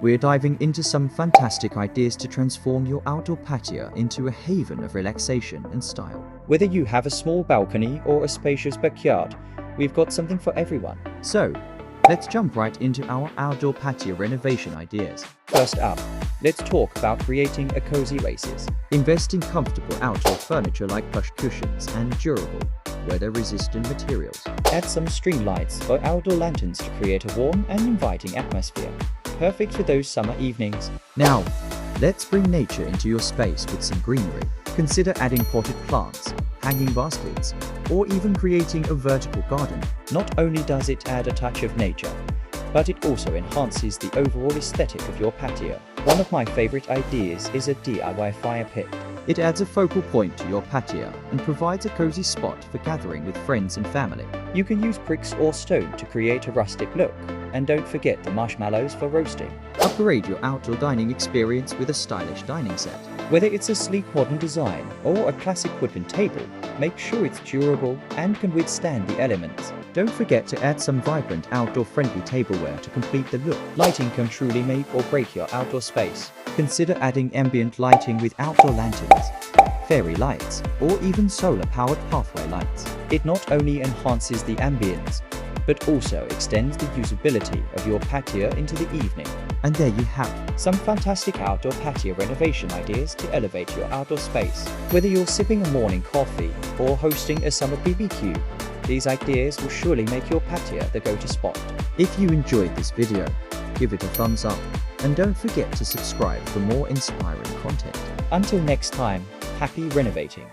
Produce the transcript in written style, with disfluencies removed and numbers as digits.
we're diving into some fantastic ideas to transform your outdoor patio into a haven of relaxation and style. Whether you have a small balcony or a spacious backyard, we've got something for everyone. So, let's jump right into our outdoor patio renovation ideas. First up, let's talk about creating a cozy oasis. Invest in comfortable outdoor furniture like plush cushions and durable, weather-resistant materials. Add some string lights or outdoor lanterns to create a warm and inviting atmosphere. Perfect for those summer evenings. Now, let's bring nature into your space with some greenery. Consider adding potted plants, hanging baskets, or even creating a vertical garden. Not only does it add a touch of nature, but it also enhances the overall aesthetic of your patio. One of my favorite ideas is a DIY fire pit. It adds a focal point to your patio and provides a cozy spot for gathering with friends and family. You can use bricks or stone to create a rustic look, and don't forget the marshmallows for roasting. Upgrade your outdoor dining experience with a stylish dining set. Whether it's a sleek modern design or a classic wooden table, make sure it's durable and can withstand the elements. Don't forget to add some vibrant outdoor-friendly tableware to complete the look. Lighting can truly make or break your outdoor space. Consider adding ambient lighting with outdoor lanterns, fairy lights, or even solar-powered pathway lights. It not only enhances the ambience, but also extends the usability of your patio into the evening. And there you have some fantastic outdoor patio renovation ideas to elevate your outdoor space. Whether you're sipping a morning coffee or hosting a summer BBQ, these ideas will surely make your patio the go-to spot. If you enjoyed this video, give it a thumbs up and don't forget to subscribe for more inspiring content. Until next time, happy renovating.